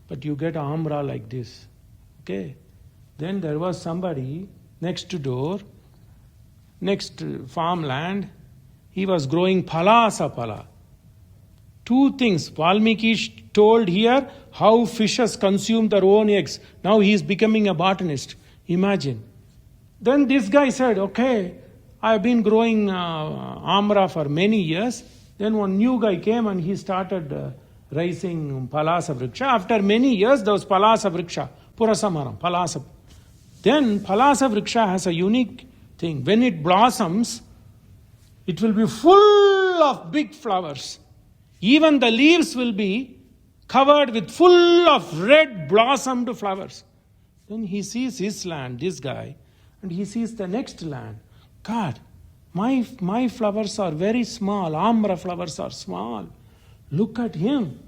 But you get amra like this. Okay? Then there was somebody next door, next farmland, he was growing palasa pala. Two things. Valmiki told here how fishes consume their own eggs. Now he is becoming a botanist. Imagine. Then this guy said, okay, I have been growing amra for many years. Then one new guy came and he started raising palasa vriksha. After many years, there was palasa vriksha, purasamaram, palasa. Then palasa vriksha has a unique thing. When it blossoms, it will be full of big flowers. Even the leaves will be covered with full of red blossomed flowers. Then he sees his land, this guy, and he sees the next land. God, my flowers are very small. Amra flowers are small. Look at him.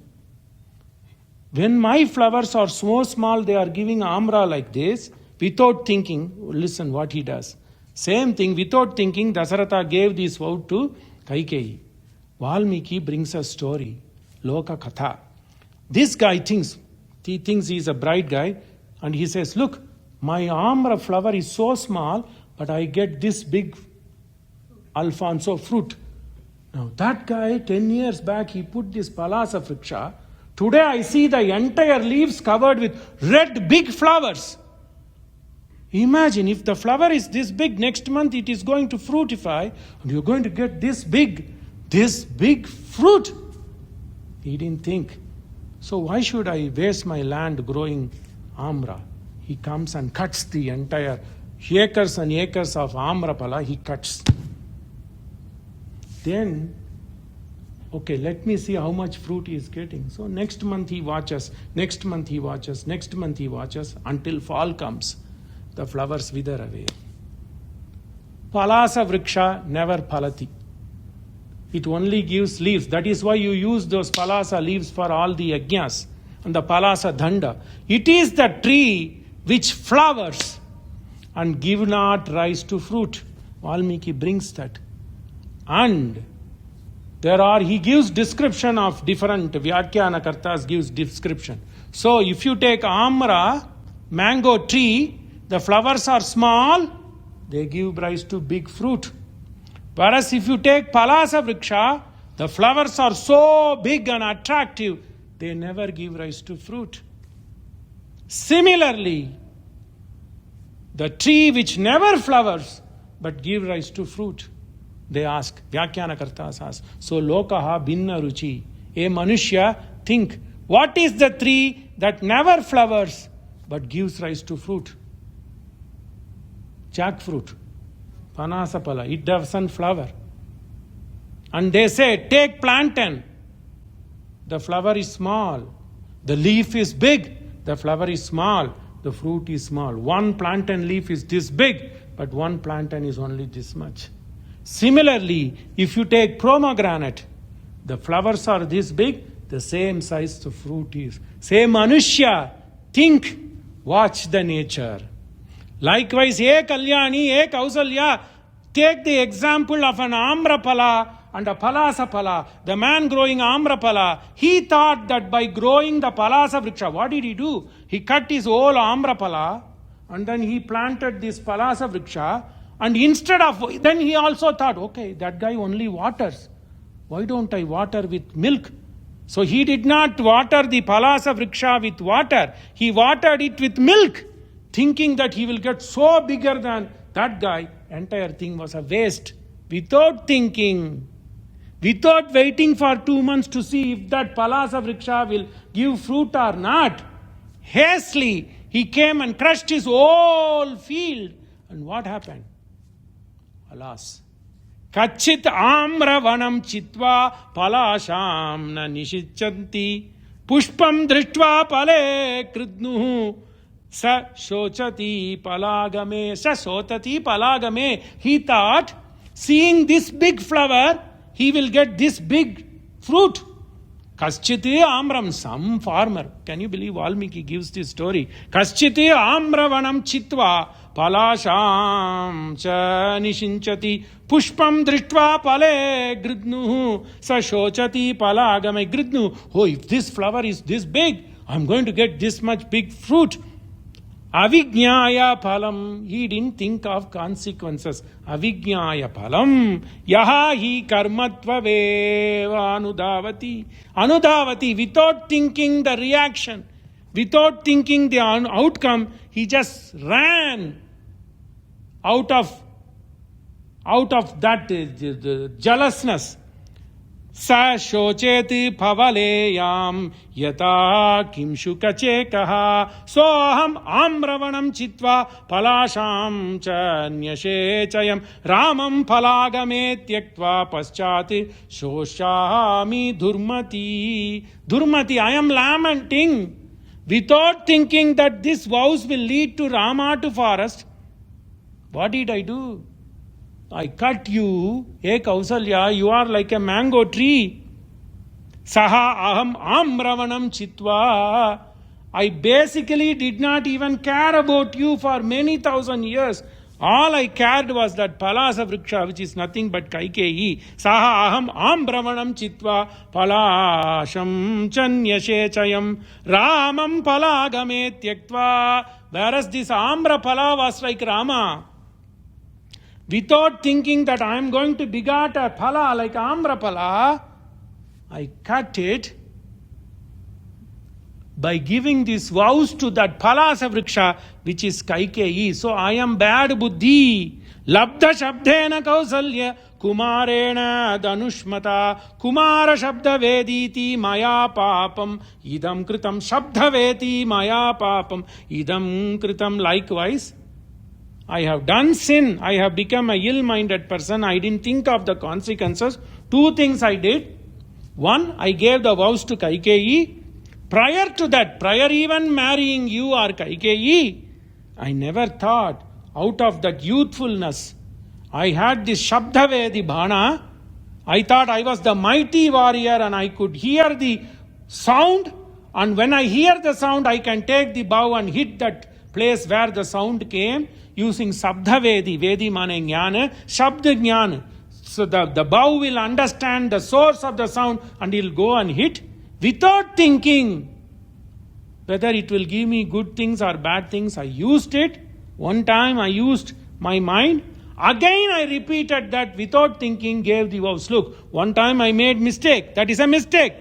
When my flowers are so small, they are giving amra like this, without thinking. Listen what he does. Same thing, without thinking, Dasaratha gave this vow to Kaikeyi. Valmiki brings a story, Loka Katha. This guy thinks he's a bright guy, and he says, look, my amra flower is so small, but I get this big Alfonso fruit. Now that guy, 10 years back, he put this palasa vriksha. Today I see the entire leaves covered with red big flowers. Imagine if the flower is this big, next month it is going to fruitify, and you're going to get this big fruit. He didn't think. So why should I waste my land growing amra? He comes and cuts the entire acres and acres of amrapala, he cuts. Then, okay, let me see how much fruit he is getting. So next month he watches, next month he watches, next month he watches, until fall comes. The flowers wither away. Palasa vriksha never palati. It only gives leaves. That is why you use those palasa leaves for all the yajnas and the palasa dhanda. It is the tree which flowers and give not rise to fruit. Valmiki brings that. And he gives description of different, Vyakhyaana Kartas gives description. So if you take amra, mango tree, the flowers are small, they give rise to big fruit. Whereas if you take palasa vriksha, the flowers are so big and attractive, they never give rise to fruit. Similarly, the tree which never flowers but give rise to fruit, they ask, Vyakhyaana Kartas ask, so lokaha binna ruchi. A manushya, think, what is the tree that never flowers but gives rise to fruit? Jackfruit, panasapala, it doesn't flower. And they say, take plantain. The flower is small. The leaf is big. The flower is small. The fruit is small. One plantain leaf is this big, but one plantain is only this much. Similarly, if you take pomegranate, the flowers are this big, the same size the fruit is. Say, Manushya, think, watch the nature. Likewise, Kalyani, Kausalya, take the example of an amrapala and a palasapala. The man growing amrapala, he thought that by growing the palasa vriksha, what did he do? He cut his whole amrapala and then he planted this Palasa Vriksha, and instead of, then he also thought, okay, that guy only waters. Why don't I water with milk? So he did not water the Palasa Vriksha with water. He watered it with milk, thinking that he will get so bigger than that guy. Entire thing was a waste. Without thinking, without waiting for 2 months to see if that Palasa Vriksha will give fruit or not, hastily he came and crushed his whole field. And what happened? Alas. Kachit amravanam chitva palasham na nishichanti pushpam drishtva pale kridnuhu sa shochati palagame sa sotati palagame. He thought, seeing this big flower, he will get this big fruit. Kaschiti amram, some farmer. Can you believe Valmiki gives this story? Kaschiti amravanam chitva palasham cha nishinchati pushpam drishtva pale gridnuhu sa shochati palagame. Gridnu, oh, if this flower is this big, I'm going to get this much big fruit. Avijñāya phalam. He didn't think of consequences. Avijñāya phalam. Yaha hi karmatva veva anudavati. Anudavati, without thinking the reaction, without thinking the outcome, he just ran out of that jealousness. Sa shocheti pavaleyam yata kimshu kachekaha soham amravanam chitva palasham cha nyashechayam ramam palagame tyaktva paschati shoshami durmati. Durmati, I am lamenting without thinking that this vows will lead to Rama to forest. What did I do? I cut you, hey Kausalya, you are like a mango tree. Saha aham amravanam chitva. I basically did not even care about you for many thousand years. All I cared was that Palasa Vriksha, which is nothing but Kaikeyi. Saha aham amravanam chitva palasham chanyashechayam ramam palagame tyaktva. Whereas this Amra Pala was like Rama. Without thinking that I am going to begat a phala like Amra Phala, I cut it by giving these vows to that Palasa Vriksha, which is Kaikeyi. So I am bad buddhi. Labdha shabdena Kausalya kumarena danushmata kumara shabda vediti maya papam idam kritam shabda veti maya papam idam kritam. Likewise, I have done sin. I have become a ill-minded person. I didn't think of the consequences. 2 things I did. 1, I gave the vows to Kaikeyi. Prior to that, prior even marrying you or Kaikeyi, I never thought out of that youthfulness. I had this Shabdavedi Bhana. I thought I was the mighty warrior and I could hear the sound. And when I hear the sound, I can take the bow and hit that place where the sound came. Using Sabdhavedi, Vedi mane jnana, Shabda jnana. So the bow will understand the source of the sound and he'll go and hit without thinking whether it will give me good things or bad things. I used it. One time I used my mind. Again I repeated that without thinking, gave the vows. Look, one time I made mistake. That is a mistake.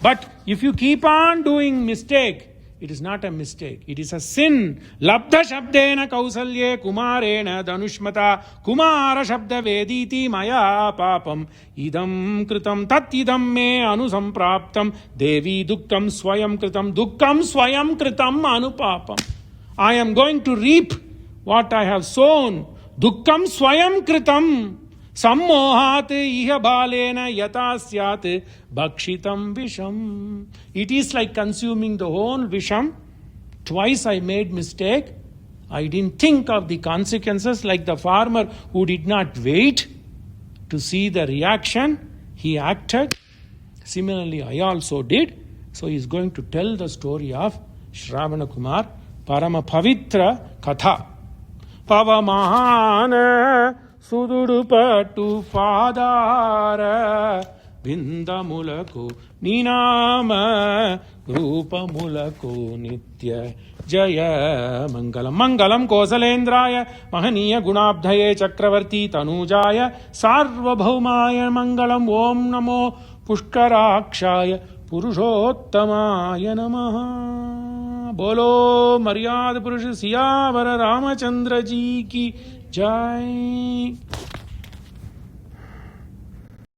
But if you keep on doing mistake, it is not a mistake. It is a sin. Labdha shabdena kausalye kumarena danushmata kumara shabda vediti maya papam idam kritam tat idam me anusampraptam devi dukkam swayam kritam anupapam. I am going to reap what I have sown. Dukkam swayam kritam sammohat iha balena yata syat bhakshitam visham. It is like consuming the whole visham. Twice I made mistake. I didn't think of the consequences like the farmer who did not wait to see the reaction. He acted. Similarly, I also did. So he is going to tell the story of Shravana Kumar, Parama Pavitra Katha. Pavamahana Sudurupatu Fadara బిందములకు నీనామ రూపములకు నిత్య జయ మంగళం. మంగళం కోసలేంద్రాయ మహనీయ గుణాబ్ధయే చక్రవర్తి తనూజాయ సార్వభౌమాయ మంగళం. ఓం నమో పుష్కరాక్షాయ పురుషోత్తమాయ నమః. बोलो मर्याद पुरुष सियावर रामचंद्र जी की जय.